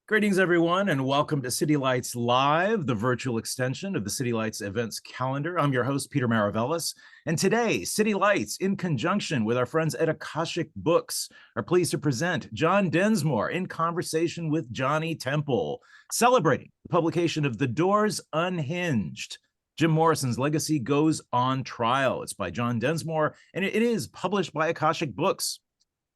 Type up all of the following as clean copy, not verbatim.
Greetings, everyone, and welcome to City Lights Live, the virtual extension of the City Lights events calendar. I'm your host, Peter Maravellis, and today, City Lights, in conjunction with our friends at Akashic Books, are pleased to present John Densmore in conversation with Johnny Temple, celebrating the publication of The Doors Unhinged. Jim Morrison's legacy goes on trial. It's by John Densmore, and it is published by Akashic Books.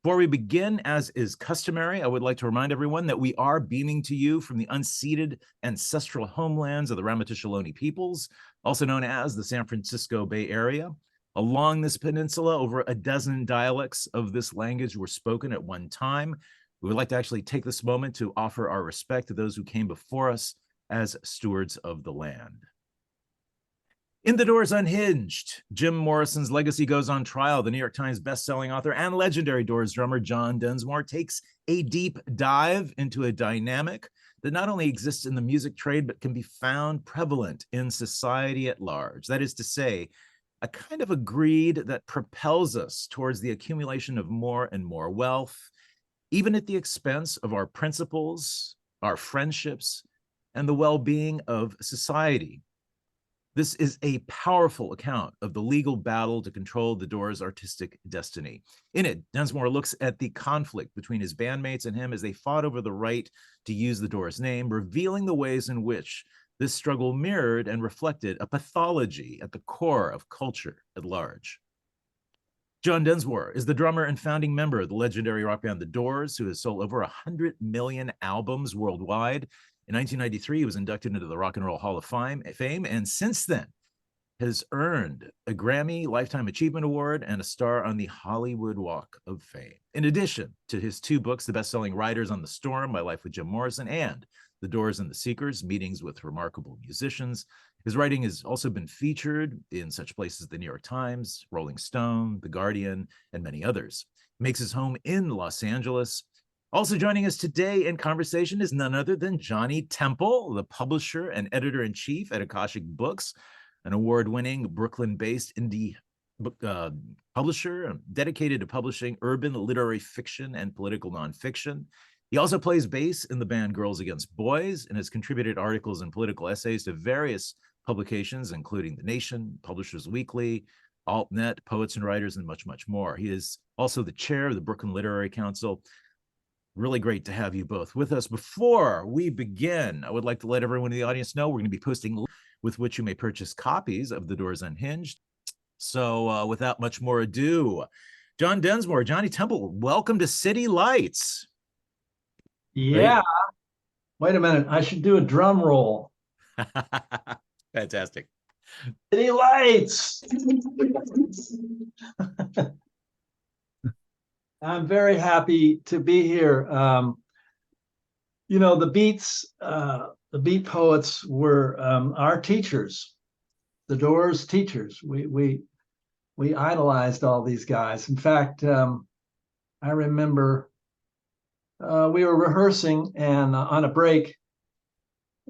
Before we begin, as is customary, I would like to remind everyone that we are beaming to you from the unceded ancestral homelands of the Ramaytush Ohlone peoples, also known as the San Francisco Bay Area. Along this peninsula, over a dozen dialects of this language were spoken at one time. We would like to actually take this moment to offer our respect to those who came before us as stewards of the land. In The Doors Unhinged, Jim Morrison's legacy goes on trial. The New York Times bestselling author and legendary Doors drummer John Densmore takes a deep dive into a dynamic that not only exists in the music trade, but can be found prevalent in society at large. That is to say, a kind of a greed that propels us towards the accumulation of more and more wealth, even at the expense of our principles, our friendships, and the well-being of society. This is a powerful account of the legal battle to control the Doors' artistic destiny. In it, Densmore looks at the conflict between his bandmates and him as they fought over the right to use the Doors' name, revealing the ways in which this struggle mirrored and reflected a pathology at the core of culture at large. John Densmore is the drummer and founding member of the legendary rock band The Doors, who has sold over 100 million albums worldwide. In 1993, he was inducted into the Rock and Roll Hall of Fame, and since then has earned a Grammy Lifetime Achievement Award and a star on the Hollywood Walk of Fame. In addition to his two books, the best-selling Riders on the Storm, My Life with Jim Morrison, and The Doors and the Seekers, Meetings with Remarkable Musicians, his writing has also been featured in such places as the New York Times, Rolling Stone, The Guardian, and many others. He makes his home in Los Angeles. Also joining us today in conversation is none other than Johnny Temple, the publisher and editor-in-chief at Akashic Books, an award-winning Brooklyn-based indie book publisher dedicated to publishing urban literary fiction and political nonfiction. He also plays bass in the band Girls Against Boys and has contributed articles and political essays to various publications, including The Nation, Publishers Weekly, AltNet, Poets and Writers, and much, much more. He is also the chair of the Brooklyn Literary Council. Really great to have you both with us. Before we begin, I would like to let everyone in the audience know we're going to be posting links with which you may purchase copies of The Doors Unhinged. So without much more ado, John Densmore, Johnny Temple, welcome to City Lights. Yeah. Right. Wait a minute. I should do a drum roll. Fantastic. City Lights. I'm very happy to be here. You know, the beat poets were our teachers, the Doors teachers. We idolized all these guys. In fact, I remember we were rehearsing, and on a break,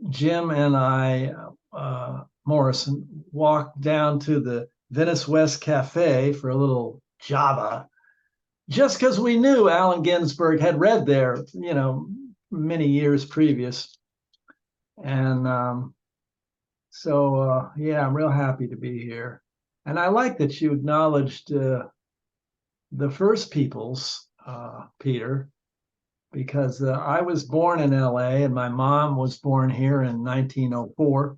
Jim and I, Morrison, walked down to the Venice West Cafe for a little Java, just because we knew Allen Ginsberg had read there, you know, many years previous. And yeah, I'm real happy to be here. And I like that you acknowledged the First Peoples, Peter, because I was born in LA and my mom was born here in 1904.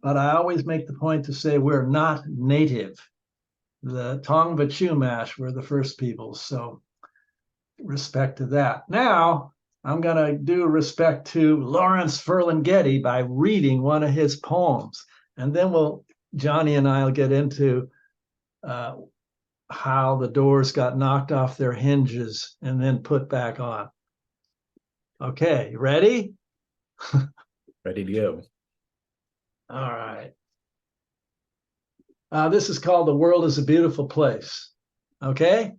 But I always make the point to say we're not native. The Tongva Chumash were the First Peoples, so respect to that. Now, I'm going to do respect to Lawrence Ferlinghetti by reading one of his poems, and then Johnny and I will get into how the Doors got knocked off their hinges and then put back on. Okay, ready? Ready to go. All right. This is called The World is a Beautiful Place. Okay?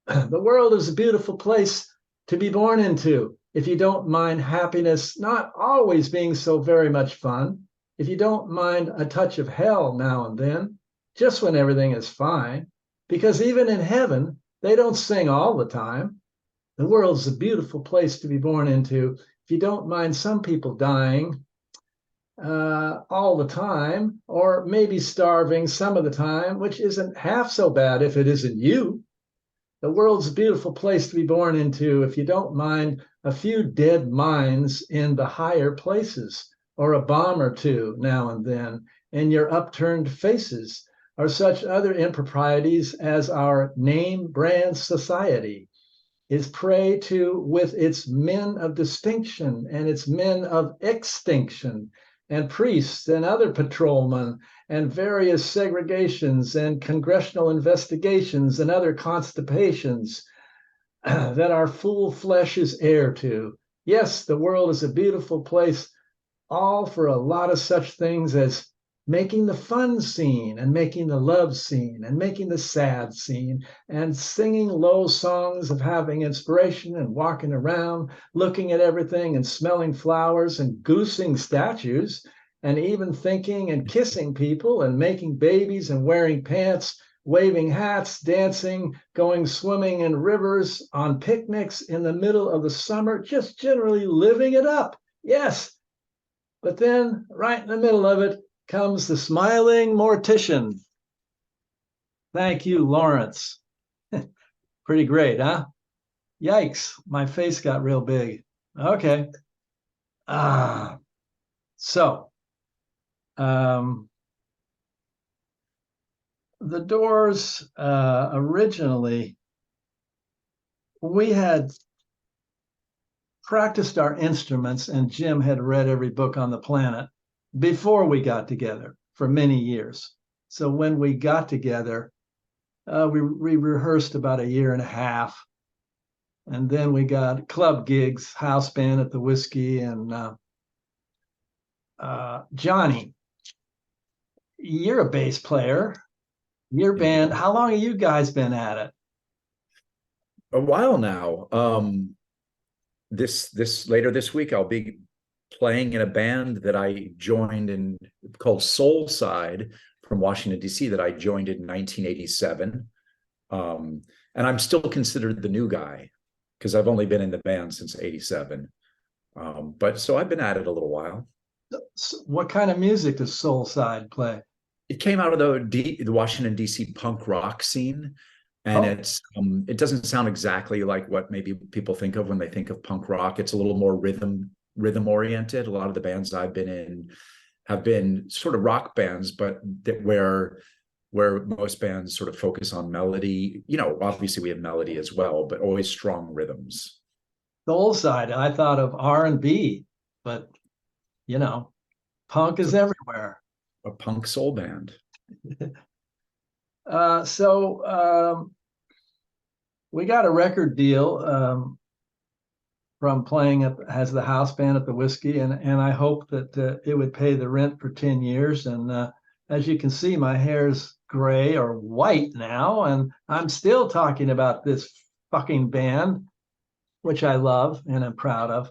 The world is a beautiful place to be born into. If you don't mind happiness not always being so very much fun, if you don't mind a touch of hell now and then, just when everything is fine, because even in heaven, they don't sing all the time. The world's a beautiful place to be born into. If you don't mind some people dying all the time, or maybe starving some of the time, which isn't half so bad if it isn't you. The world's a beautiful place to be born into if you don't mind a few dead minds in the higher places, or a bomb or two now and then, and your upturned faces, or such other improprieties as our name brand society is prey to with its men of distinction and its men of extinction and priests and other patrolmen and various segregations and congressional investigations and other constipations that our fool flesh is heir to. Yes, the world is a beautiful place, all for a lot of such things as making the fun scene and making the love scene and making the sad scene and singing low songs of having inspiration and walking around, looking at everything and smelling flowers and goosing statues and even thinking and kissing people and making babies and wearing pants, waving hats, dancing, going swimming in rivers, on picnics in the middle of the summer, just generally living it up. Yes. But then right in the middle of it comes the smiling mortician. Thank you, Lawrence. Pretty great, huh? Yikes, my face got real big. Okay. So the Doors, originally, we had practiced our instruments, and Jim had read every book on the planet before we got together for many years. So when we got together, we rehearsed about a year and a half. And then we got club gigs, house band at the Whiskey. And Johnny, you're a bass player. Your band, how long have you guys been at it? A while now. This later this week, I'll be playing in a band that I joined in called Soul Side from Washington, D.C. that I joined in 1987. And I'm still considered the new guy because I've only been in the band since 87. But so I've been at it a little while. What kind of music does Soul Side play? It came out of the Washington, D.C. punk rock scene. And it doesn't sound exactly like what maybe people think of when they think of punk rock. It's a little more rhythm oriented. A lot of the bands I've been in have been sort of rock bands, but where most bands sort of focus on melody. You know, obviously we have melody as well, but always strong rhythms. Soul Side, I thought of R&B, but you know, punk is everywhere. A punk soul band. So we got a record deal from playing as the house band at the Whiskey, and I hope that it would pay the rent for 10 years. And as you can see, my hair's gray or white now, and I'm still talking about this fucking band, which I love and I'm proud of.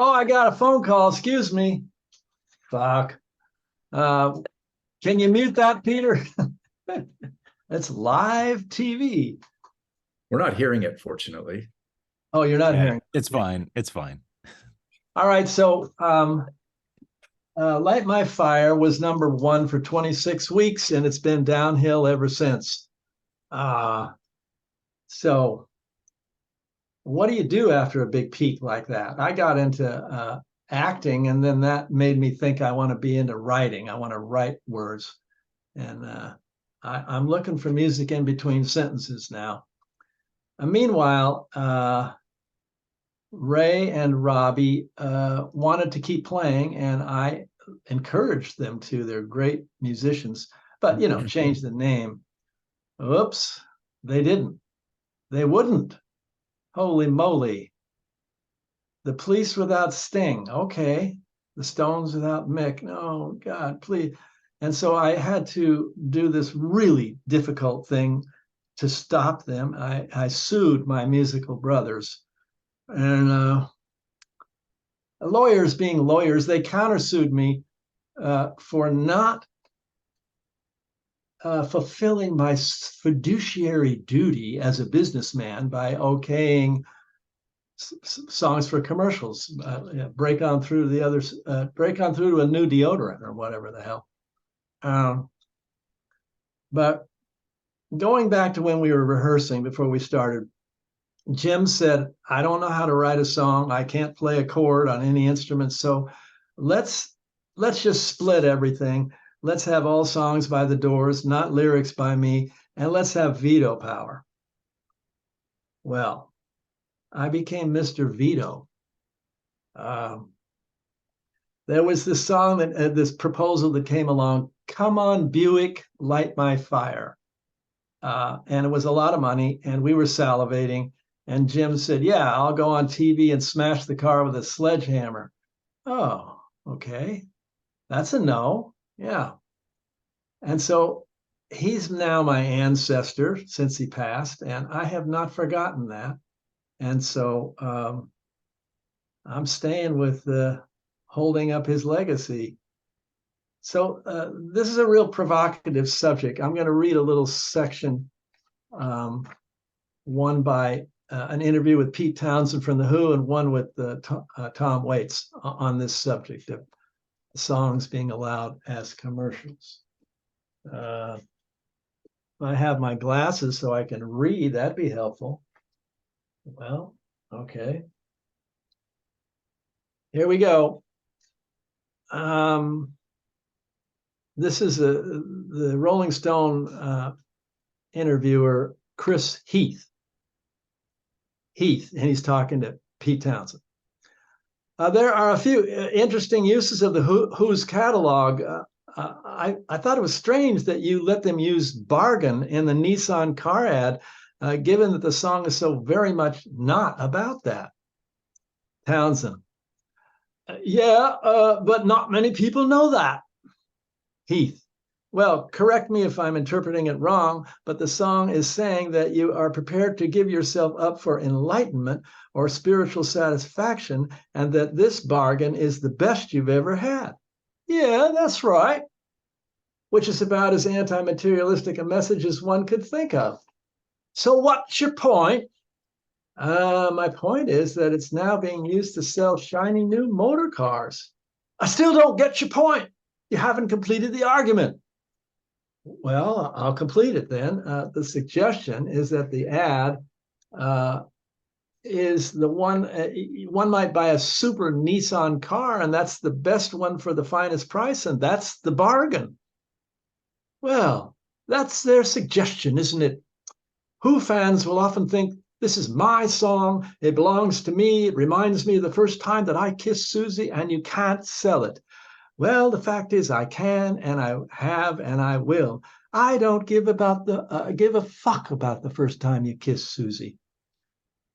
I got a phone call. Excuse me. Fuck. Can you mute that, Peter? It's live TV. We're not hearing it, fortunately. Oh, you're not hearing it. It's fine. It's fine. All right. So Light My Fire was number one for 26 weeks, and it's been downhill ever since. So what do you do after a big peak like that? I got into acting, and then that made me think I want to be into writing. I want to write words. And I'm looking for music in between sentences now. Meanwhile, Ray and Robbie wanted to keep playing, and I encouraged them to. They're great musicians, but, change the name. Oops, they didn't. They wouldn't. Holy moly. The Police without Sting. Okay. The Stones without Mick. No, God, please. And so I had to do this really difficult thing to stop them. I sued my musical brothers. And lawyers being lawyers, they countersued me for not fulfilling my fiduciary duty as a businessman by okaying songs for commercials. Break on through to the others. Break on through to a new deodorant or whatever the hell. But going back to when we were rehearsing before we started, Jim said, I don't know how to write a song. I can't play a chord on any instrument. So let's just split everything. Let's have all songs by the Doors, not lyrics by me, and let's have veto power. Well, I became Mr. Veto. There was this song that this proposal that came along, Come On Buick, Light My Fire. And it was a lot of money, and we were salivating. And Jim said, yeah, I'll go on TV and smash the car with a sledgehammer. Oh, okay. That's a no. Yeah. And so he's now my ancestor since he passed, and I have not forgotten that. And so I'm staying with holding up his legacy. So this is a real provocative subject. I'm going to read a little section, one by an interview with Pete Townsend from The Who and one with Tom Waits on this subject of songs being allowed as commercials. I have my glasses so I can read. That'd be helpful. Well, okay. Here we go. This is the Rolling Stone interviewer, Chris Heath, and he's talking to Pete Townsend. There are a few interesting uses of the Who's catalog. I thought it was strange that you let them use bargain in the Nissan car ad, given that the song is so very much not about that. Townsend. But not many people know that. Heath. Well, correct me if I'm interpreting it wrong, but the song is saying that you are prepared to give yourself up for enlightenment or spiritual satisfaction, and that this bargain is the best you've ever had. Yeah, that's right. Which is about as anti-materialistic a message as one could think of. So what's your point? My point is that it's now being used to sell shiny new motor cars. I still don't get your point. You haven't completed the argument. Well, I'll complete it then. The suggestion is that the ad is the one might buy a super Nissan car, and that's the best one for the finest price, and that's the bargain. Well, that's their suggestion, isn't it? Who fans will often think, this is my song, it belongs to me, it reminds me of the first time that I kissed Susie, and you can't sell it. Well, the fact is I can, and I have, and I will. I don't give a fuck about the first time you kissed Susie.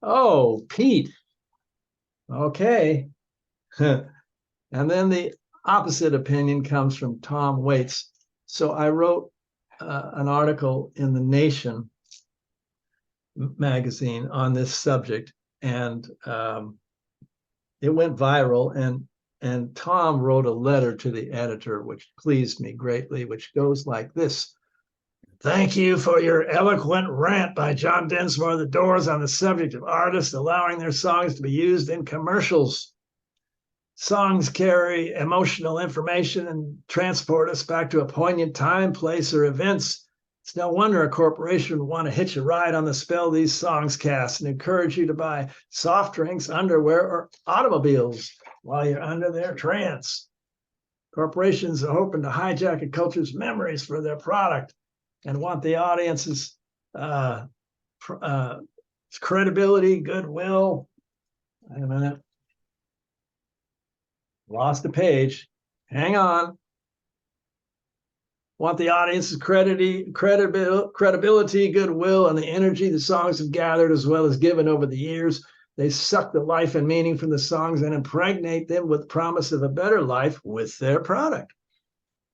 Oh, Pete. Okay. And then the opposite opinion comes from Tom Waits. So I wrote an article in The Nation magazine on this subject, and it went viral, and Tom wrote a letter to the editor, which pleased me greatly, which goes like this. Thank you for your eloquent rant by John Densmore of the Doors on the subject of artists allowing their songs to be used in commercials. Songs carry emotional information and transport us back to a poignant time, place, or events. It's no wonder a corporation would want to hitch a ride on the spell these songs cast and encourage you to buy soft drinks, underwear, or automobiles while you're under their trance. Corporations are hoping to hijack a culture's memories for their product and want the audience's credibility, goodwill. Wait a minute. Lost a page. Hang on. Want the audience's credibility, goodwill, and the energy the songs have gathered as well as given over the years. They suck the life and meaning from the songs and impregnate them with promise of a better life with their product.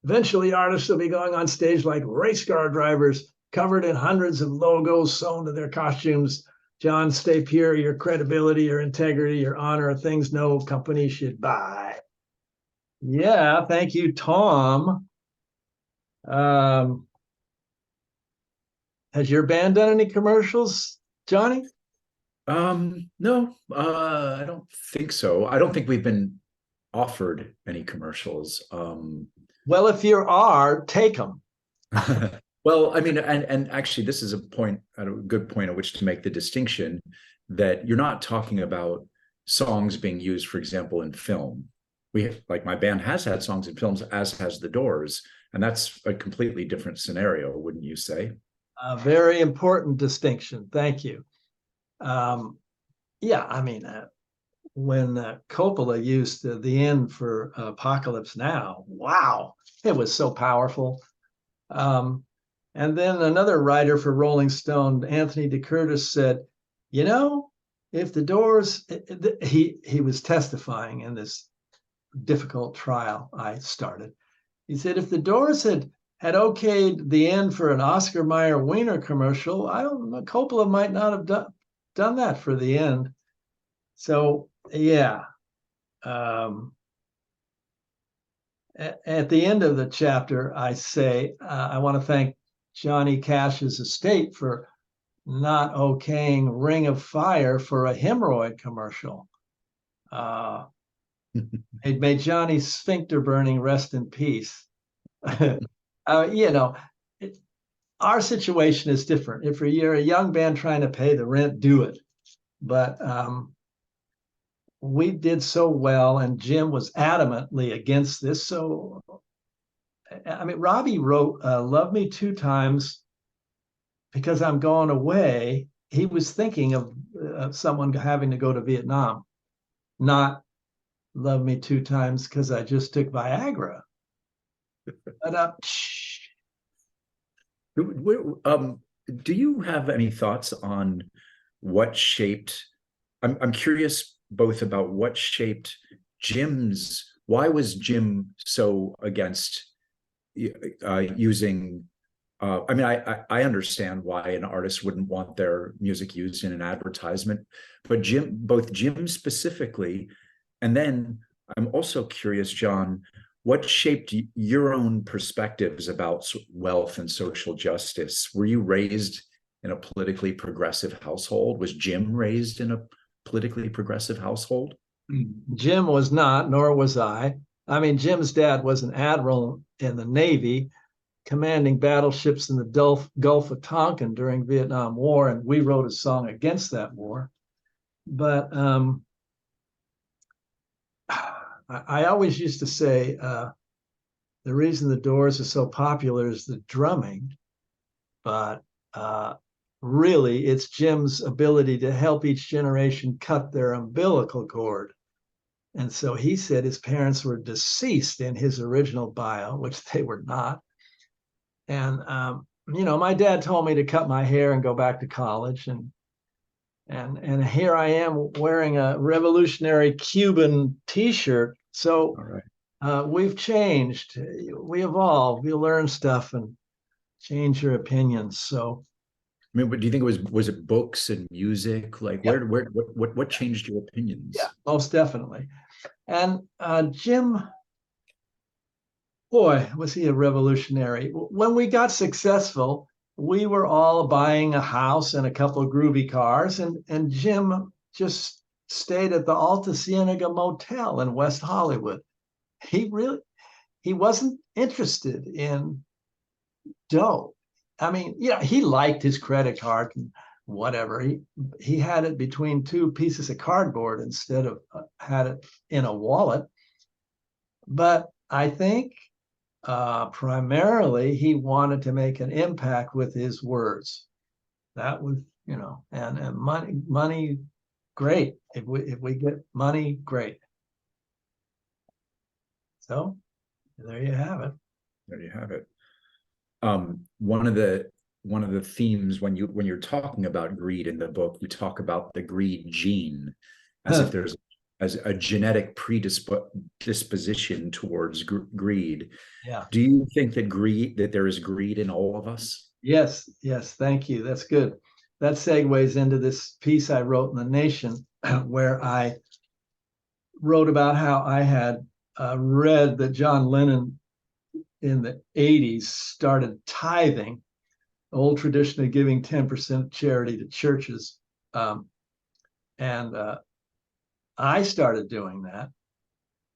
Eventually, artists will be going on stage like race car drivers, covered in hundreds of logos sewn to their costumes. John, stay pure. Your credibility, your integrity, your honor are things no company should buy. Yeah, thank you, Tom. Has your band done any commercials, Johnny? No, I don't think so. I don't think we've been offered any commercials. Well, if you are, take them. Well, I mean, and actually, this is a good point at which to make the distinction that you're not talking about songs being used, for example, in film. Like my band has had songs in films, as has the Doors, and that's a completely different scenario, wouldn't you say? A very important distinction. Thank you. Yeah, I mean, when Coppola used the end for Apocalypse Now, wow, it was so powerful. And then another writer for Rolling Stone, Anthony DeCurtis, said, you know, if the Doors, he was testifying in this difficult trial I started. He said, if the Doors had okayed the end for an Oscar Mayer Wiener commercial, I don't know, Coppola might not have done that for the end. So yeah. At the end of the chapter, I say, I want to thank Johnny Cash's estate for not okaying Ring of Fire for a hemorrhoid commercial. It made Johnny's sphincter burning rest in peace. You know, our situation is different. If you're a young band trying to pay the rent, do it. But we did so well, and Jim was adamantly against this. So, I mean, Robbie wrote Love Me Two Times because I'm going away. He was thinking of someone having to go to Vietnam, not Love Me Two Times because I just took Viagra. But do you have any thoughts on what shaped? I'm curious both about what shaped Jim's. Why was Jim so against using? I mean, I understand why an artist wouldn't want their music used in an advertisement, but both Jim specifically, and then I'm also curious, John, what shaped your own perspectives about wealth and social justice? Were you raised in a politically progressive household? Was Jim raised in a politically progressive household? Jim was not, nor was I. I mean, Jim's dad was an admiral in the Navy, commanding battleships in the Gulf of Tonkin during Vietnam War, and we wrote a song against that war. But I always used to say the reason the Doors are so popular is the drumming, but really it's Jim's ability to help each generation cut their umbilical cord. And so he said his parents were deceased in his original bio, which they were not. And you know, my dad told me to cut my hair and go back to college, and here I am wearing a revolutionary Cuban T-shirt. So we've changed, we evolve, you learn stuff and change your opinions. So, I mean, do you think was it books and music? Like, yeah. What changed your opinions? Yeah, most definitely. And Jim, boy, was he a revolutionary. When we got successful, we were all buying a house and a couple of groovy cars, and Jim just stayed at the Alta Cienega Motel in West Hollywood. He wasn't interested in dough. I mean, you know, he liked his credit card and whatever. He had it between two pieces of cardboard instead of had it in a wallet. But I think primarily he wanted to make an impact with his words. That was, you know, and money, great. If we get money, great. So there you have it. There you have it. One of the themes when you're talking about greed in the book, you talk about the greed gene as if there's as a genetic predisposition towards greed. Yeah. Do you think that there is greed in all of us? Yes. Thank you. That's good. That segues into this piece I wrote in The Nation, where I wrote about how I had read that John Lennon in the 80s started tithing old tradition of giving 10% charity to churches. And I started doing that.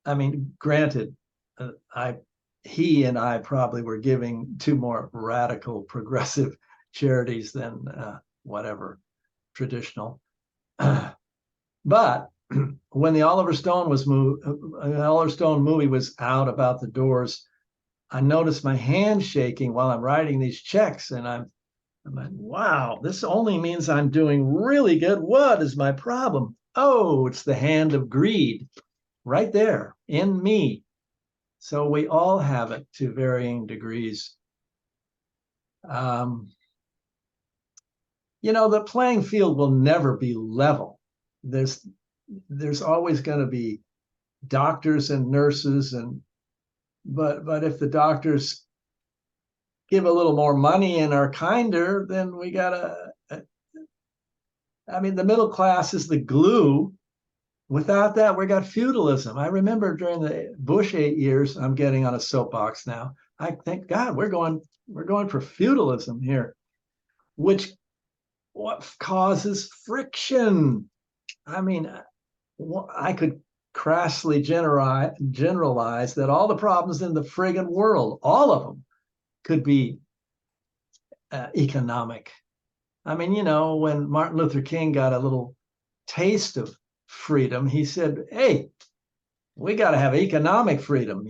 I mean, granted, he and I probably were giving two more radical, progressive charities than whatever traditional. But when the Oliver Stone movie was out about the Doors, I noticed my hand shaking while I'm writing these checks, and I'm like, wow, this only means I'm doing really good. What is my problem? Oh, it's the hand of greed right there in me. So we all have it to varying degrees. The playing field will never be level. There's always going to be doctors and nurses, but if the doctors give a little more money and are kinder, then we gotta. I mean, the middle class is the glue. Without that, we got feudalism. I remember during the Bush 8 years, I'm getting on a soapbox now. I think, God, we're going for feudalism here, which what causes friction. I mean, I could crassly generalize that all the problems in the friggin' world, all of them, could be economic. I mean, when Martin Luther King got a little taste of freedom, he said, hey, we got to have economic freedom,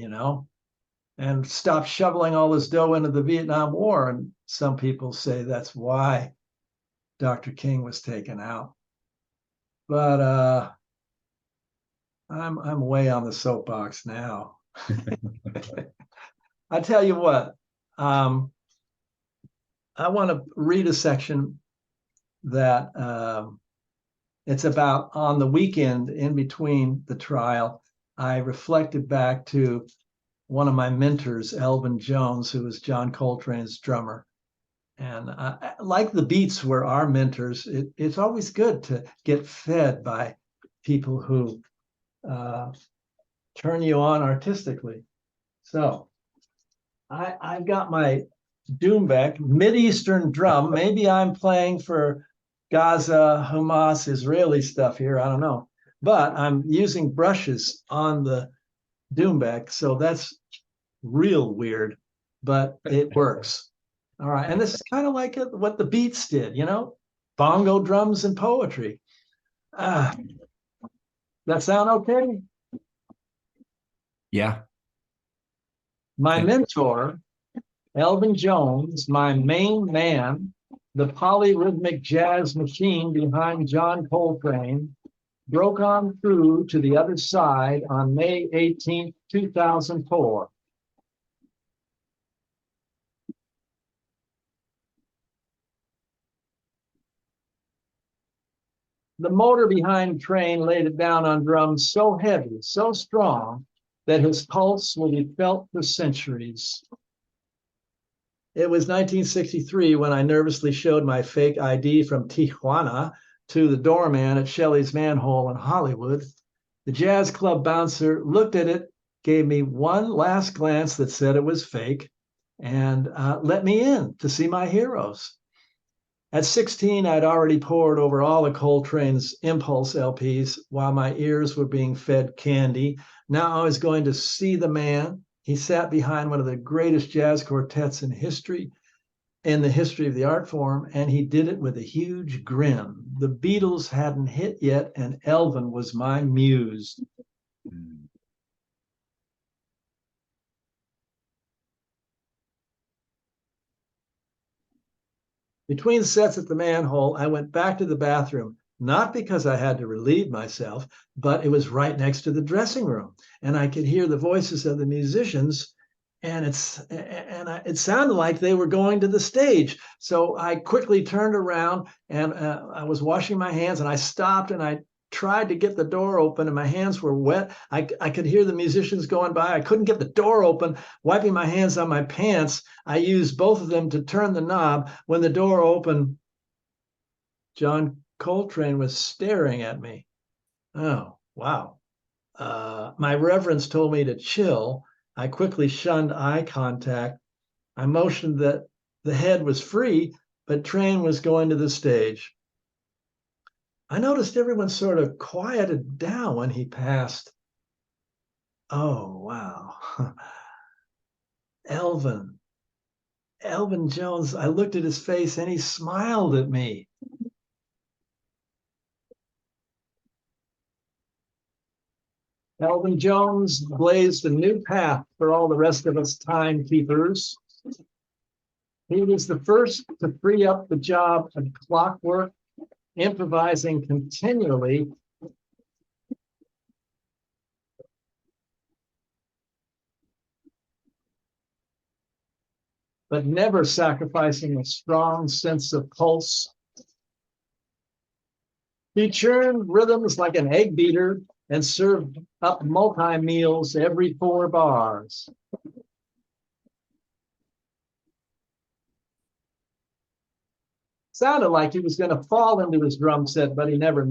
and stop shoveling all this dough into the Vietnam War. And some people say that's why Dr. King was taken out. But I'm way on the soapbox now. I tell you what, I want to read a section that it's about on the weekend in between the trial. I reflected back to one of my mentors, Elvin Jones, who was John Coltrane's drummer. And like the Beats were our mentors, it's always good to get fed by people who turn you on artistically. So I've got my Doumbek Mideastern drum. Maybe I'm playing for Gaza, Hamas, Israeli stuff here. I don't know. But I'm using brushes on the Doumbek, so that's real weird, but it works. All right. And this is kind of like what the Beats did, bongo drums and poetry. That sound okay? Yeah. My mentor, Elvin Jones, my main man, the polyrhythmic jazz machine behind John Coltrane, broke on through to the other side on May 18th, 2004. The motor behind Train laid it down on drums so heavy, so strong, that his pulse will be felt for centuries. It was 1963 when I nervously showed my fake ID from Tijuana to the doorman at Shelley's Manhole in Hollywood. The jazz club bouncer looked at it, gave me one last glance that said it was fake, and let me in to see my heroes. At 16, I'd already pored over all of Coltrane's Impulse LPs while my ears were being fed candy. Now I was going to see the man. He sat behind one of the greatest jazz quartets in the history of the art form, and he did it with a huge grin. The Beatles hadn't hit yet, and Elvin was my muse. Between sets at the Manhole, I went back to the bathroom, not because I had to relieve myself, but it was right next to the dressing room, and I could hear the voices of the musicians, and it sounded like they were going to the stage. So I quickly turned around, and I was washing my hands, and I stopped, and I tried to get the door open, and my hands were wet. I could hear the musicians going by. I couldn't get the door open. Wiping my hands on my pants, I used both of them to turn the knob. When the door opened, John Coltrane was staring at me. Oh, wow. My reverence told me to chill. I quickly shunned eye contact. I motioned that the head was free, but train was going to the stage. I noticed everyone sort of quieted down when he passed. Oh, wow. Elvin Jones. I looked at his face and he smiled at me. Elvin Jones blazed a new path for all the rest of us timekeepers. He was the first to free up the job of clockwork, improvising continually. But never sacrificing a strong sense of pulse. He churned rhythms like an egg beater and served up multi-meals every 4 bars. Sounded like he was going to fall into his drum set, but he never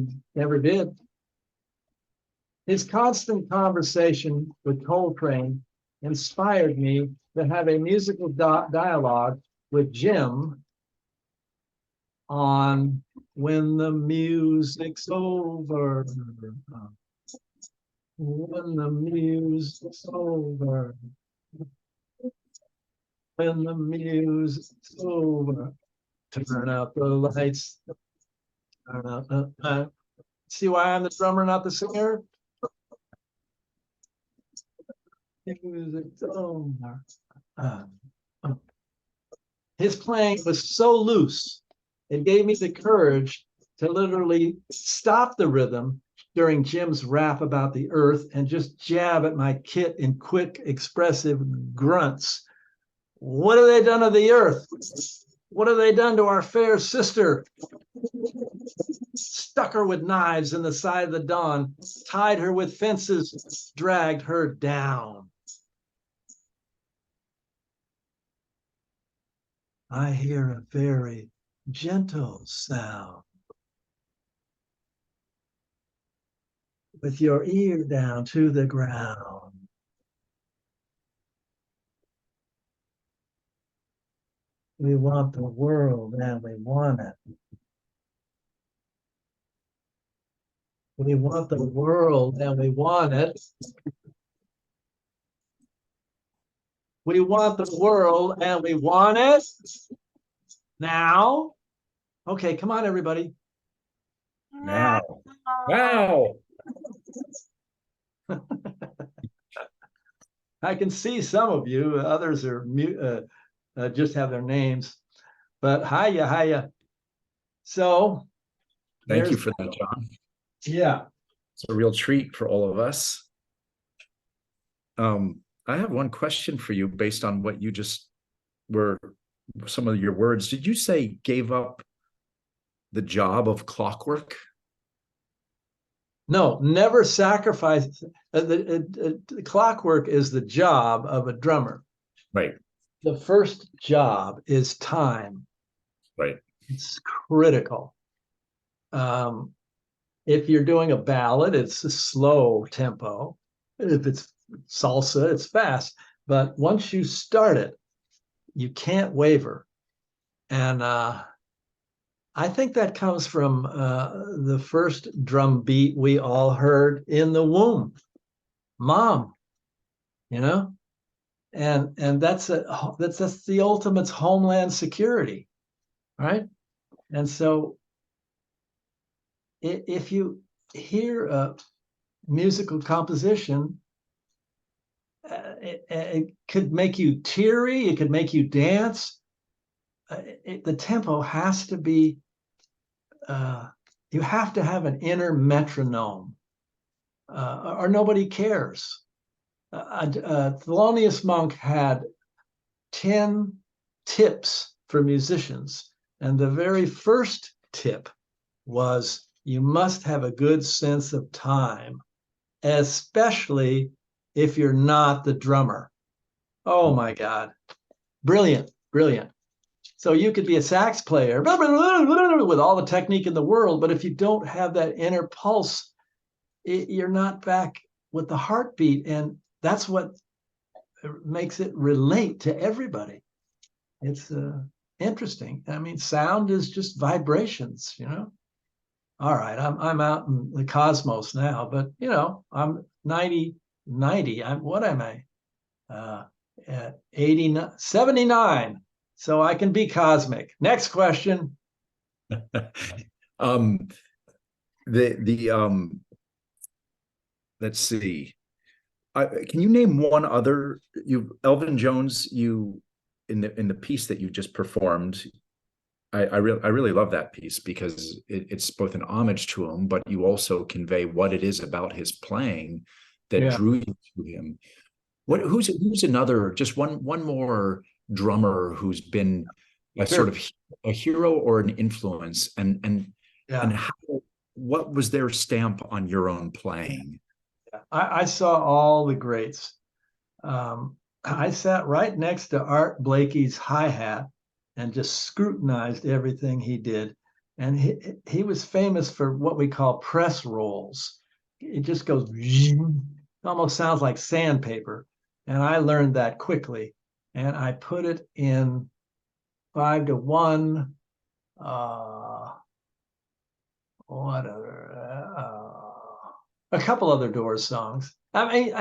did. His constant conversation with Coltrane inspired me to have a musical dialogue with Jim on When the Music's Over. When the music's over. When the music's over. Turn out the lights. Turn out the See why I'm the drummer, not the singer? Music's over. His playing was so loose, it gave me the courage to literally stop the rhythm during Jim's rap about the earth and just jab at my kit in quick, expressive grunts. What have they done to the earth? What have they done to our fair sister? Stuck her with knives in the side of the dawn, tied her with fences, dragged her down. I hear a very gentle sound. With your ear down to the ground. We want the world and we want it. We want the world and we want it. We want the world and we want it now. Okay, come on, everybody. Now. Wow. I can see some of you. Others are just have their names. But hiya. So thank you for that, John. Yeah. It's a real treat for all of us. I have one question for you based on what you just were, some of your words. Did you say gave up the job of clockwork? No, never sacrifice. The clockwork is the job of a drummer. Right. The first job is time. Right. It's critical. If you're doing a ballad, it's a slow tempo. If it's salsa, it's fast. But once you start it, you can't waver. And I think that comes from the first drum beat we all heard in the womb, Mom. You know, and that's the ultimate homeland security, right? And so, if you hear a musical composition, it could make you teary. It could make you dance. The tempo has to be. You have to have an inner metronome, or nobody cares. Thelonious Monk had 10 tips for musicians, and the very first tip was you must have a good sense of time, especially if you're not the drummer. Oh my God. Brilliant. So you could be a sax player with all the technique in the world, but if you don't have that inner pulse, you're not back with the heartbeat. And that's what makes it relate to everybody. It's interesting. I mean, sound is just vibrations, you know. All right, I'm out in the cosmos now, but you know, I'm 90. What am I? At 89, 79. So I can be cosmic. Next question. um, the let's see. Can you name one other Elvin Jones, you in the piece that you just performed? I really love that piece because it's both an homage to him, but you also convey what it is about his playing that Yeah. drew you to him. Who's another, just one more drummer who's been a Sure. sort of a hero or an influence, Yeah. and what was their stamp on your own playing? I saw all the greats. I sat right next to Art Blakey's hi-hat and just scrutinized everything he did. And he was famous for what we call press rolls. It just goes, it almost sounds like sandpaper. And I learned that quickly. And I put it in 5-1. What other? A couple other Doors songs. I mean,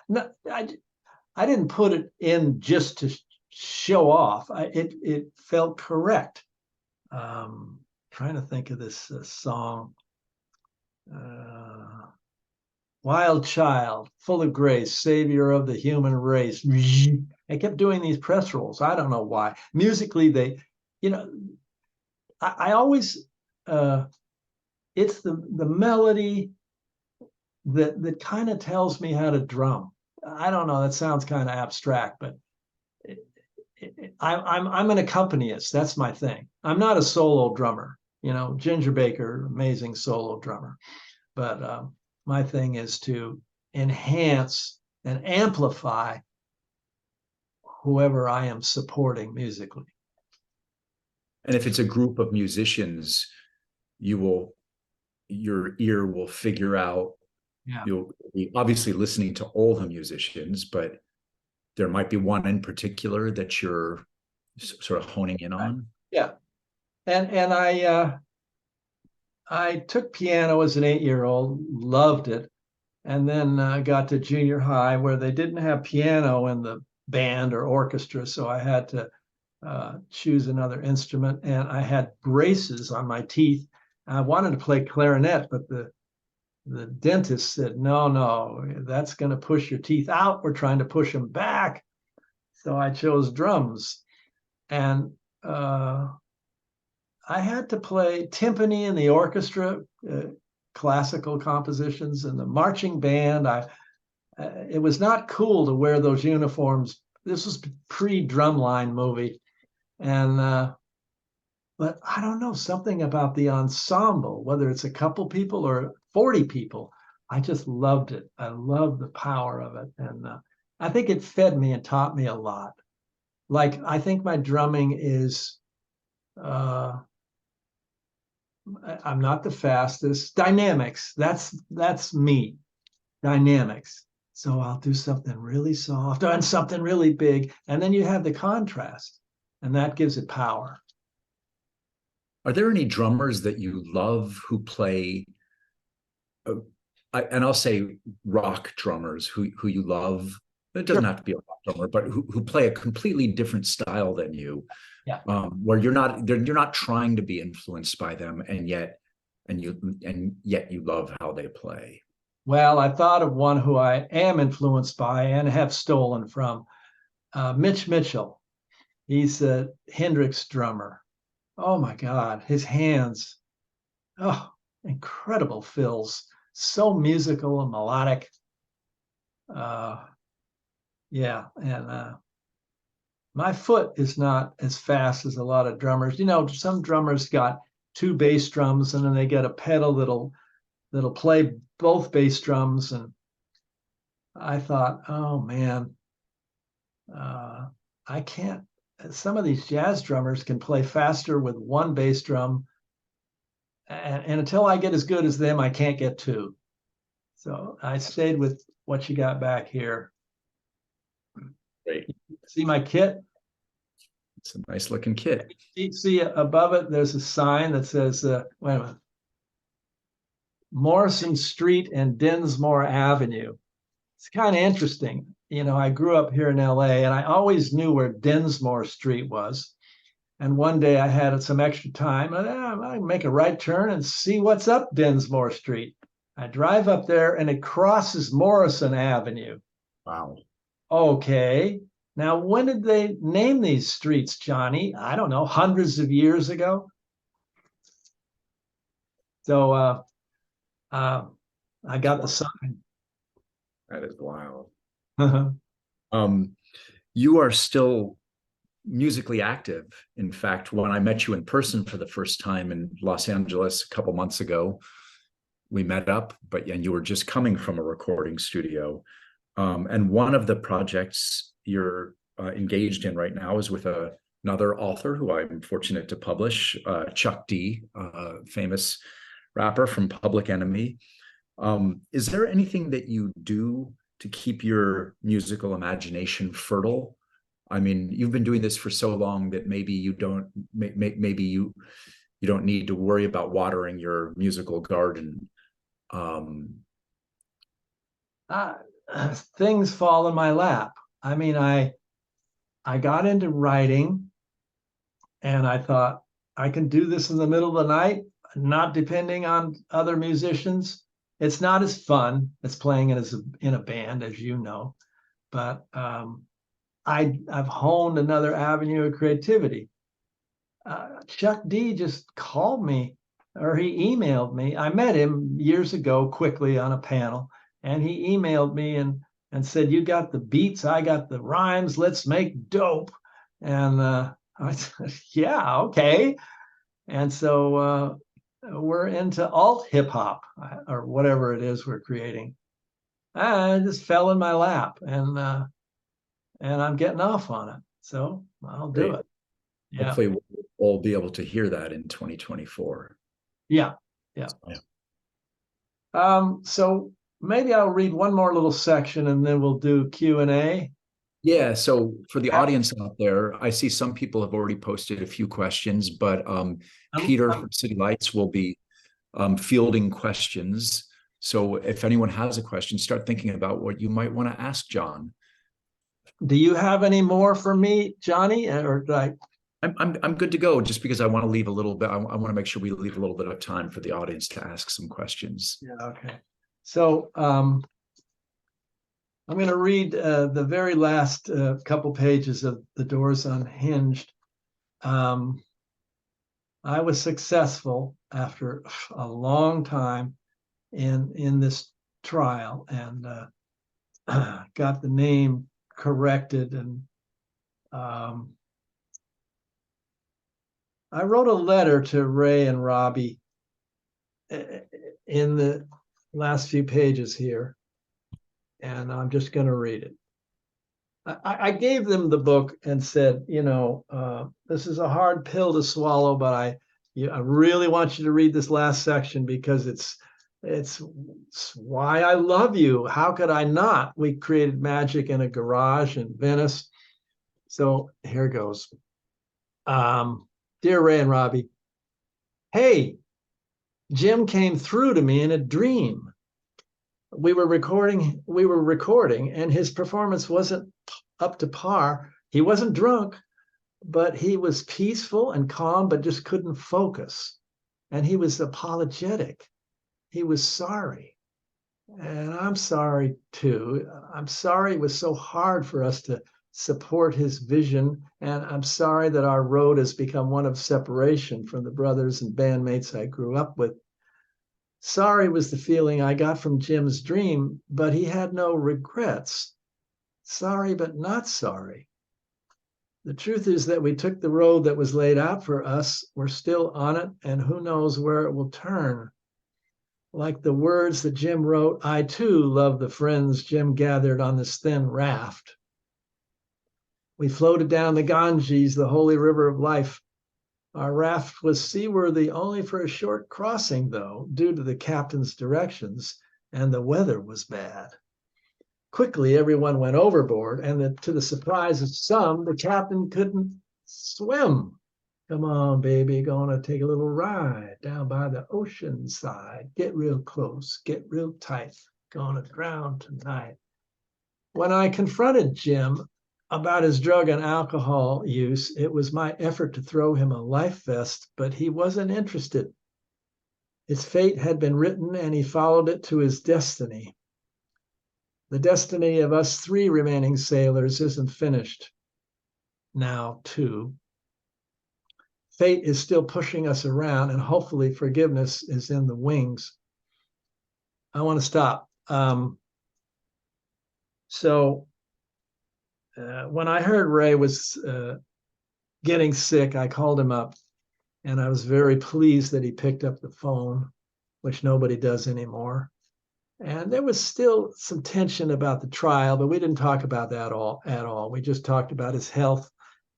no, I didn't put it in just to show off. It felt correct. Trying to think of this song. Wild Child, Full of Grace, Savior of the Human Race. I kept doing these press rolls. I don't know why. Musically, you know, I always, it's the melody that kind of tells me how to drum. I don't know. That sounds kind of abstract, but I'm an accompanist. That's my thing. I'm not a solo drummer. You know, Ginger Baker, amazing solo drummer, but my thing is to enhance and amplify whoever I am supporting musically. And if it's a group of musicians, your ear will figure out. Yeah. You'll be obviously listening to all the musicians, but there might be one in particular that you're sort of honing in on. Yeah. And I took piano as an 8-year-old, loved it, and then got to junior high where they didn't have piano in the band or orchestra, so I had to choose another instrument, and I had braces on my teeth. I wanted to play clarinet, but the dentist said, no, that's going to push your teeth out. We're trying to push them back. So I chose drums. And I had to play timpani in the orchestra, classical compositions, and the marching band. It was not cool to wear those uniforms. This was pre-Drumline movie, and but I don't know, something about the ensemble, whether it's a couple people or 40 people. I just loved it. I loved the power of it, and I think it fed me and taught me a lot. Like I think my drumming is. I'm not the fastest. Dynamics. That's me. Dynamics. So I'll do something really soft and something really big, and then you have the contrast, and that gives it power. Are there any drummers that you love who play? And I'll say rock drummers who you love. It doesn't Sure. have to be a rock drummer, but who play a completely different style than you, Yeah. where you're not trying to be influenced by them, and yet you love how they play. Well, I thought of one who I am influenced by and have stolen from, Mitch Mitchell. He's a Hendrix drummer. Oh my God, his hands, oh, incredible fills, so musical and melodic. Uh, yeah, and my foot is not as fast as a lot of drummers. You know, some drummers got two bass drums and then they get a pedal that'll play both bass drums. And I thought, oh man, I can't. Some of these jazz drummers can play faster with one bass drum, and until I get as good as them, I can't get two. So I stayed with what you got back here. Right. See my kit? It's a nice looking kit. You see above it, there's a sign that says, wait a minute, Morrison Street and Densmore Avenue. It's kind of interesting. You know, I grew up here in LA and I always knew where Densmore Street was. And one day I had some extra time. I make a right turn and see what's up Densmore Street. I drive up there and it crosses Morrison Avenue. Wow. Okay. Now, when did they name these streets, Johnny? I don't know, hundreds of years ago. So I got the sign. That is wild. You are still musically active. In fact, when I met you in person for the first time in Los Angeles a couple months ago, we met up, and you were just coming from a recording studio. And one of the projects you're engaged in right now is with another author who I'm fortunate to publish, Chuck D, famous rapper from Public Enemy. Is there anything that you do to keep your musical imagination fertile? I mean, you've been doing this for so long that maybe you don't need to worry about watering your musical garden. Things fall in my lap. I mean, I got into writing and I thought I can do this in the middle of the night, not depending on other musicians. It's not as fun as playing in a band, as you know, but I've honed another avenue of creativity. Chuck D just called me, or he emailed me. I met him years ago quickly on a panel, and he emailed me and said, "You got the beats, I got the rhymes, let's make dope." And I said, "Yeah, okay." And so we're into alt hip hop or whatever it is we're creating. I just fell in my lap, and I'm getting off on it. So I'll do it. Yeah. Hopefully we'll all be able to hear that in 2024. Yeah. So maybe I'll read one more little section and then we'll do Q&A. Yeah, so for the audience out there, I see some people have already posted a few questions, but Peter from City Lights will be fielding questions. So if anyone has a question, start thinking about what you might want to ask John. Do you have any more for me, Johnny? Or I'm good to go, just because I want to leave a little bit. I want to make sure we leave a little bit of time for the audience to ask some questions. Yeah, okay. So I'm going to read the very last couple pages of The Doors Unhinged. I was successful after a long time in this trial and got the name corrected. And I wrote a letter to Ray and Robbie in the last few pages here, and I'm just going to read it. I gave them the book and said, this is a hard pill to swallow, but I really want you to read this last section because it's why I love you. How could I not? We created magic in a garage in Venice. So here goes. Dear Ray and Robbie, hey, Jim came through to me in a dream. We were recording, and his performance wasn't up to par. He wasn't drunk, but he was peaceful and calm, but just couldn't focus. And he was apologetic. He was sorry. And I'm sorry too. I'm sorry it was so hard for us to support his vision. And I'm sorry that our road has become one of separation from the brothers and bandmates I grew up with. Sorry was the feeling I got from Jim's dream, but he had no regrets. Sorry, but not sorry. The truth is that we took the road that was laid out for us. We're still on it, and who knows where it will turn. Like the words that Jim wrote, I too love the friends Jim gathered on this thin raft. We floated down the Ganges, the holy river of life. Our raft was seaworthy only for a short crossing, though, due to the captain's directions, and the weather was bad. Quickly, everyone went overboard, and to the surprise of some, the captain couldn't swim. Come on, baby, gonna take a little ride down by the ocean side. Get real close, get real tight. Gonna drown tonight. When I confronted Jim about his drug and alcohol use, it was my effort to throw him a life vest, but he wasn't interested. His fate had been written, and he followed it to his destiny. The destiny of us three remaining sailors isn't finished. Now, too. Fate is still pushing us around, and hopefully forgiveness is in the wings. I want to stop. When I heard Ray was getting sick, I called him up, and I was very pleased that he picked up the phone, which nobody does anymore. And there was still some tension about the trial, but we didn't talk about that at all. We just talked about his health.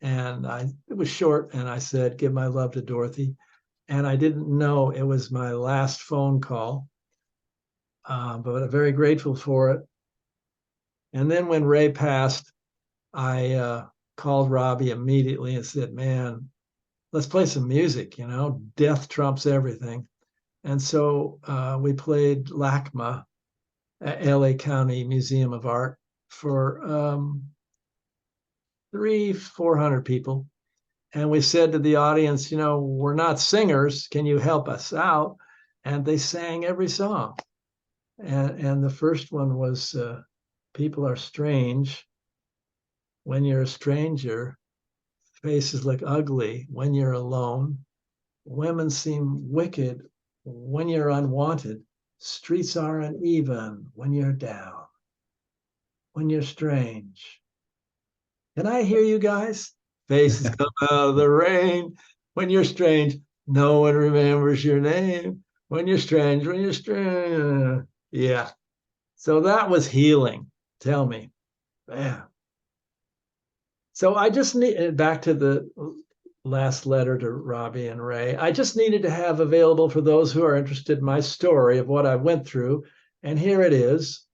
And it was short, and I said, give my love to Dorothy. And I didn't know it was my last phone call, but I'm very grateful for it. And then when Ray passed, I called Robbie immediately and said, man, let's play some music, death trumps everything. And so we played LACMA at LA County Museum of Art for 400 people. And we said to the audience, we're not singers. Can you help us out? And they sang every song. And the first one was People Are Strange. When you're a stranger, faces look ugly when you're alone. Women seem wicked when you're unwanted. Streets are uneven when you're down. When you're strange. Can I hear you guys? Faces come out of the rain. When you're strange, no one remembers your name. When you're strange. Yeah. So that was healing. Tell me. Yeah. So I just need, back to the last letter to Robbie and Ray, I just needed to have available for those who are interested in my story of what I went through. And here it is.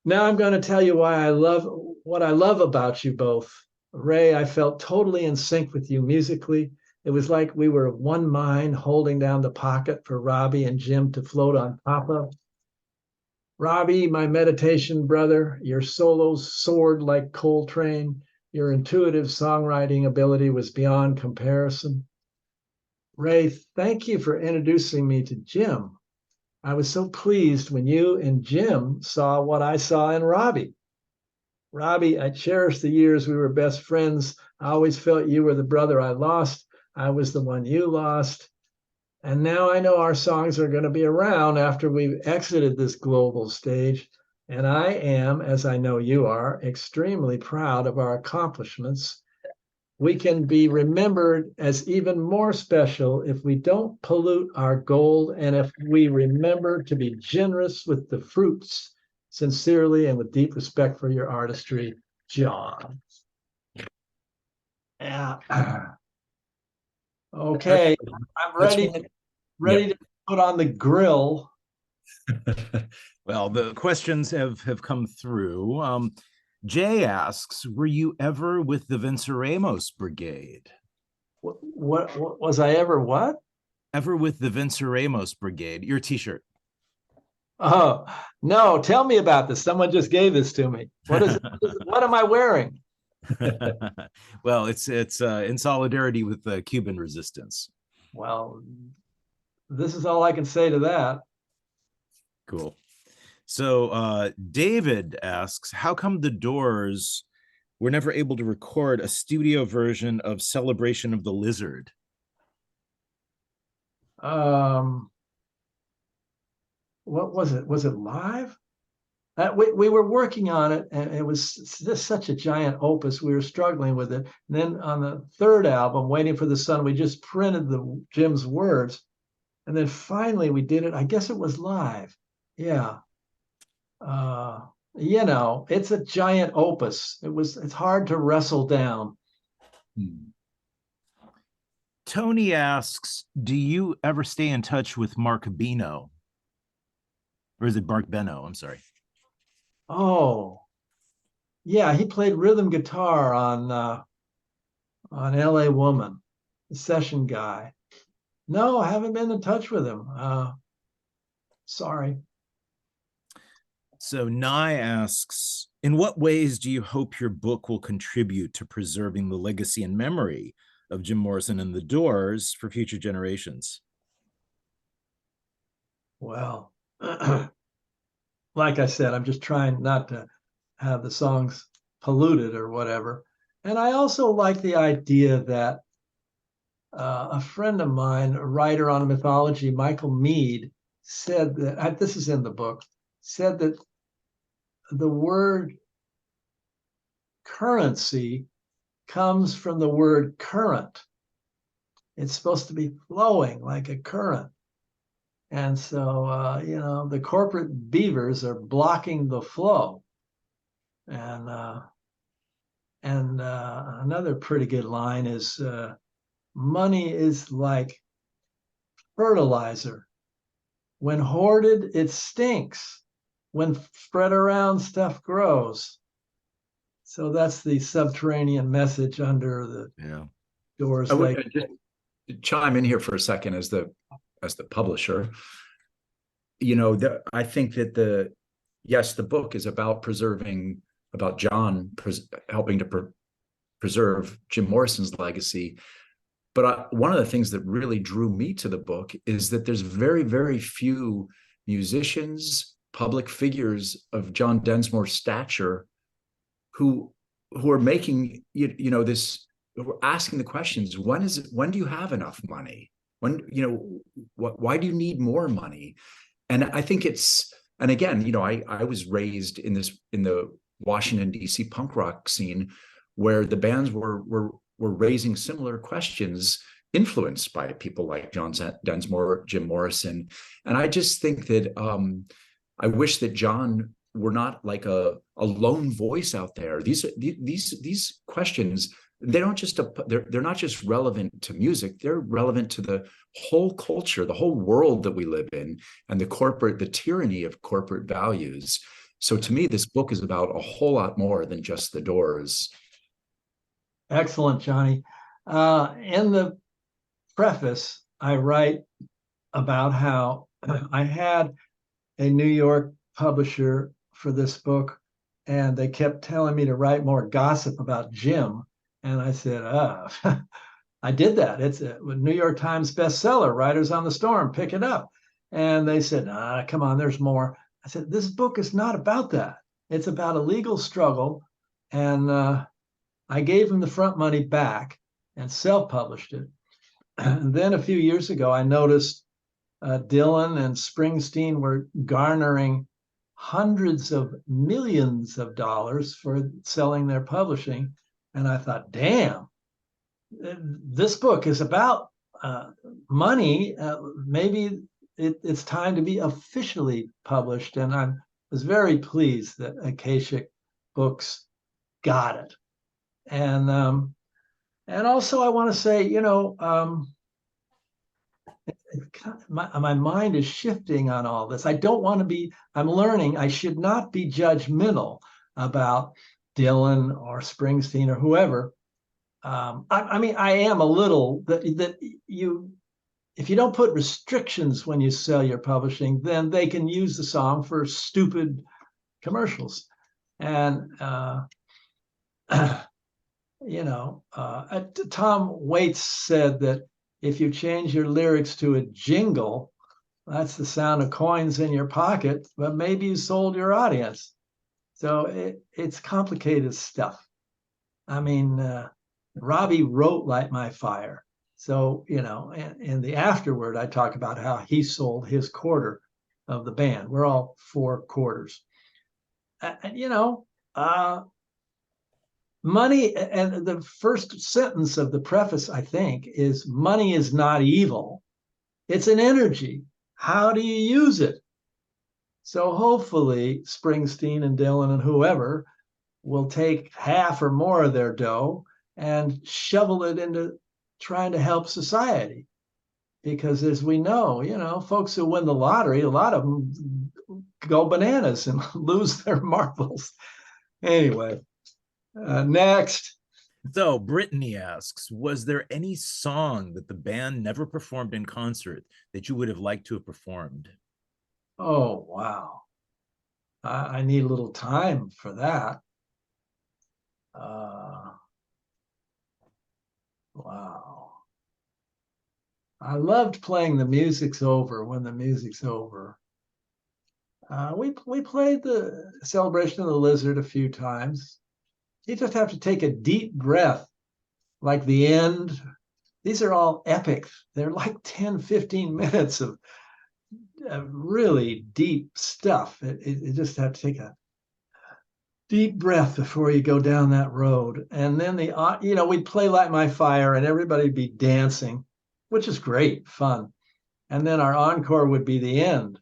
Now I'm going to tell you what I love about you both. Ray, I felt totally in sync with you musically. It was like we were one mind holding down the pocket for Robbie and Jim to float on top of. Robbie, my meditation brother, your solos soared like Coltrane. Your intuitive songwriting ability was beyond comparison. Ray, thank you for introducing me to Jim. I was so pleased when you and Jim saw what I saw in Robbie. Robbie, I cherish the years we were best friends. I always felt you were the brother I lost. I was the one you lost. And now I know our songs are going to be around after we've exited this global stage. And I am, as I know you are, extremely proud of our accomplishments. We can be remembered as even more special if we don't pollute our gold and if we remember to be generous with the fruits, sincerely and with deep respect for your artistry, John. Yeah. Okay, I'm ready to put on the grill. Well, the questions have come through. Jay asks, were you ever with the Venceremos Brigade? What was I ever what? Ever with the Venceremos Brigade? Your t-shirt. Oh, no, tell me about this. Someone just gave this to me. What is it? What am I wearing? Well, it's in solidarity with the Cuban resistance. Well, this is all I can say to that. Cool. So David asks, how come the Doors were never able to record a studio version of Celebration of the Lizard? What was it? Was it live? We were working on it, and it was just such a giant opus. We were struggling with it. And then on the third album, Waiting for the Sun, we just printed Jim's words. And then finally we did it. I guess it was live. Yeah. It's a giant opus. It's hard to wrestle down. Tony asks, do you ever stay in touch with Mark Beno? Or is it Mark Beno? I'm sorry. Oh, yeah, he played rhythm guitar on on LA Woman, the session guy. No, I haven't been in touch with him. Sorry. So Nye asks, in what ways do you hope your book will contribute to preserving the legacy and memory of Jim Morrison and the Doors for future generations? Well, like I said, I'm just trying not to have the songs polluted or whatever. And I also like the idea that a friend of mine, a writer on mythology, Michael Mead, said that, this is in the book, said that the word currency comes from the word current. It's supposed to be flowing like a current. And so, the corporate beavers are blocking the flow. And another pretty good line is money is like fertilizer. When hoarded, it stinks. When spread around, stuff grows. So that's the subterranean message under the Doors. I would just chime in here for a second as the publisher. I think that the book is about about John helping to preserve Jim Morrison's legacy. But one of the things that really drew me to the book is that there's very, very few musicians, public figures of John Densmore's stature who are making, this, who are asking the questions, when do you have enough money? Why do you need more money? And I think and again, I was raised in the Washington, D.C. punk rock scene where the bands were raising similar questions, influenced by people like John Densmore, Jim Morrison. And I just think that I wish that John were not like a lone voice out there. These questions, they're not just relevant to music, they're relevant to the whole culture, the whole world that we live in, and the tyranny of corporate values. So to me, this book is about a whole lot more than just the Doors. Excellent, Johnny. In the preface, I write about how I had a New York publisher for this book, and they kept telling me to write more gossip about Jim. And I said, I did that. It's a New York Times bestseller, Riders on the Storm, pick it up. And they said, come on, there's more. I said, this book is not about that. It's about a legal struggle. And I gave him the front money back and self-published it. And then a few years ago, I noticed Dylan and Springsteen were garnering hundreds of millions of dollars for selling their publishing. And I thought, damn, this book is about money. Maybe it's time to be officially published. And I was very pleased that Akashic Books got it. And also I want to say, my mind is shifting on all this. I don't want to be, I'm learning I should not be judgmental about Dylan or Springsteen or whoever. I am a little that if you don't put restrictions when you sell your publishing, then they can use the song for stupid commercials. And Tom Waits said that if you change your lyrics to a jingle, that's the sound of coins in your pocket, but maybe you sold your audience. So it's complicated stuff. I mean, Robbie wrote Light My Fire. So, in the afterword, I talk about how he sold his quarter of the band. We're all 4 quarters. Money, and the first sentence of the preface, I think, is money is not evil. It's an energy. How do you use it? So hopefully Springsteen and Dylan and whoever will take half or more of their dough and shovel it into trying to help society. Because as we know, folks who win the lottery, a lot of them go bananas and lose their marbles. Anyway, next. So Brittany asks, was there any song that the band never performed in concert that you would have liked to have performed? Oh, wow. I need a little time for that. Wow. I loved playing The Music's Over when the music's over. We played the Celebration of the Lizard a few times. You just have to take a deep breath, like the end. These are all epic. They're like 10, 15 minutes of really deep stuff. You just have to take a deep breath before you go down that road. And then we'd play Light My Fire and everybody'd be dancing, which is great fun. And then our encore would be the end.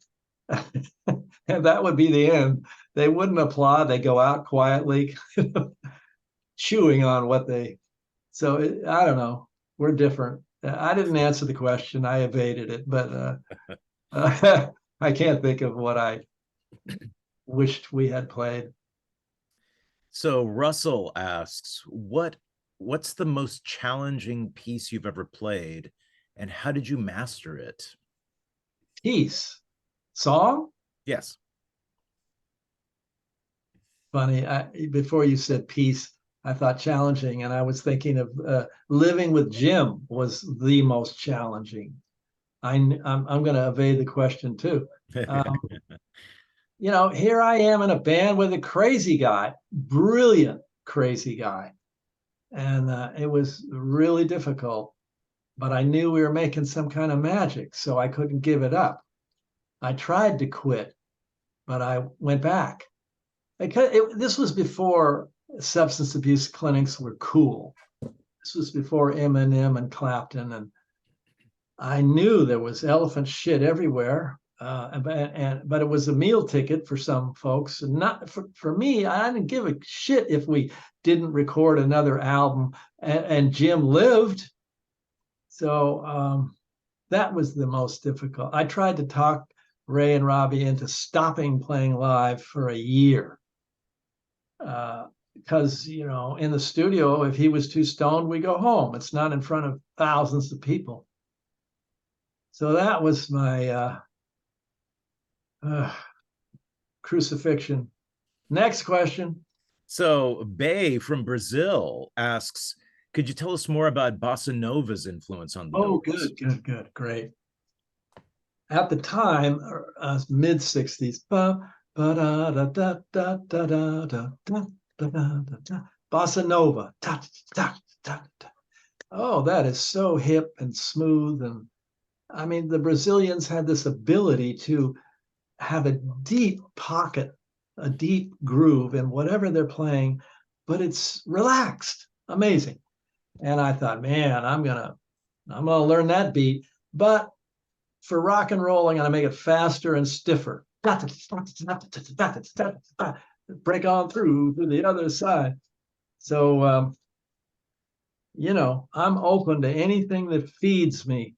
And that would be the end. They wouldn't applaud. They go out quietly, chewing on what they. So I don't know. We're different. I didn't answer the question. I evaded it, but I can't think of what I wished we had played. So Russell asks, what's the most challenging piece you've ever played, and how did you master it? Piece, song. Yes. Funny. Before you said piece, I thought challenging, and I was thinking of Living with Jim was the most challenging. I'm going to evade the question too. Here I am in a band with a crazy guy, brilliant crazy guy, and it was really difficult. But I knew we were making some kind of magic, so I couldn't give it up. I tried to quit, but I went back. This was before substance abuse clinics were cool. This was before Eminem and Clapton, and I knew there was elephant shit everywhere. But it was a meal ticket for some folks, and not for me. I didn't give a shit if we didn't record another album, and Jim lived. So that was the most difficult. I tried to talk Ray and Robbie into stopping playing live for a year. Because, in the studio, if he was too stoned, we go home. It's not in front of thousands of people. So that was my crucifixion. Next question. So Bay from Brazil asks, could you tell us more about bossa nova's influence on the Doors? Good, great. At the time, mid 60s, bossa nova. Oh, that is so hip and smooth. And I mean, the Brazilians had this ability to have a deep pocket, a deep groove in whatever they're playing, but it's relaxed, amazing. And I thought, man, I'm gonna learn that beat. But for rock and roll, I'm gonna make it faster and stiffer. Break on through to the other side. So I'm open to anything that feeds me.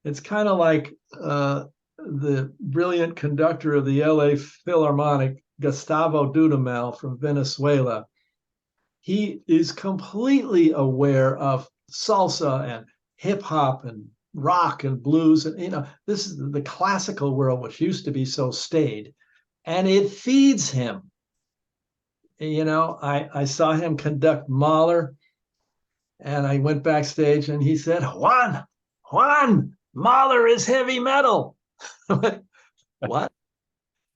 It's kind of like the brilliant conductor of the LA Philharmonic, Gustavo Dudamel from Venezuela. He is completely aware of salsa and hip hop and rock and blues. And, this is the classical world, which used to be so staid, and it feeds him. I saw him conduct Mahler, and I went backstage and he said, Juan, Mahler is heavy metal. What?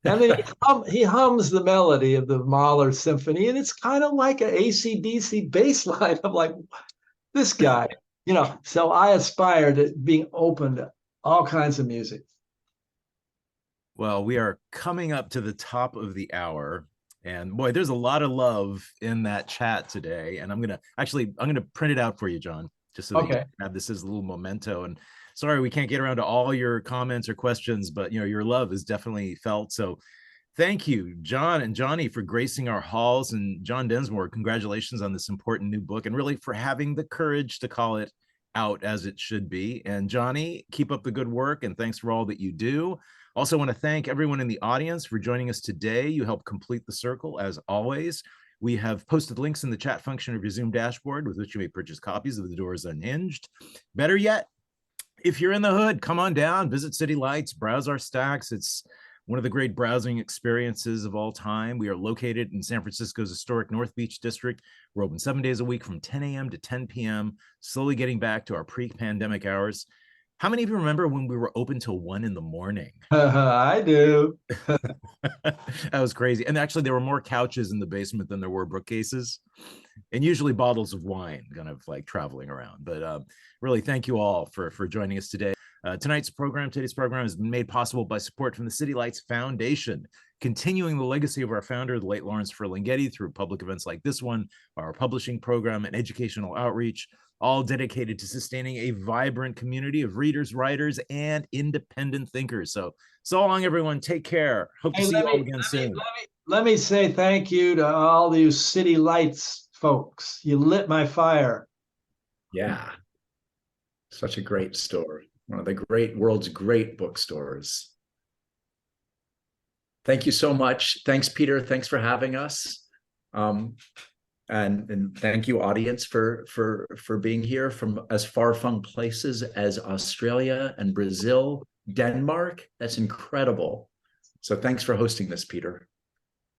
And then he hums the melody of the Mahler symphony, and it's kind of like an AC/DC bass line. I'm like, this guy, so I aspire to being open to all kinds of music. Well, we are coming up to the top of the hour, and boy, there's a lot of love in that chat today. And I'm gonna print it out for you, John, just so that you can have this as a little memento. And sorry we can't get around to all your comments or questions, but your love is definitely felt. So thank you, John and Johnny, for gracing our halls, and John Densmore, congratulations on this important new book, and really for having the courage to call it out as it should be. And Johnny, keep up the good work, and thanks for all that you do. Also want to thank everyone in the audience for joining us today. You helped complete the circle as always. We have posted links in the chat function of your Zoom dashboard with which you may purchase copies of The Doors Unhinged. Better yet, if you're in the hood, come on down, visit City Lights, browse our stacks. It's one of the great browsing experiences of all time. We are located in San Francisco's historic North Beach district. We're open 7 days a week from 10 a.m. to 10 p.m., slowly getting back to our pre-pandemic hours. How many of you remember when we were open till 1 a.m? I do. That was crazy. And actually, there were more couches in the basement than there were bookcases, and usually bottles of wine kind of like traveling around. But really, thank you all for joining us today. Today's program has been made possible by support from the City Lights Foundation, continuing the legacy of our founder, the late Lawrence Ferlinghetti, through public events like this one, our publishing program, and educational outreach, all dedicated to sustaining a vibrant community of readers, writers, and independent thinkers. So long, everyone. Take care. Hope to see you all again soon. Let me say thank you to all you City Lights folks. You lit my fire. Yeah. Such a great store. One of the world's great bookstores. Thank you so much. Thanks, Peter. Thanks for having us. And thank you, audience, for being here from as far-flung places as Australia and Brazil, Denmark. That's incredible. So thanks for hosting this, Peter.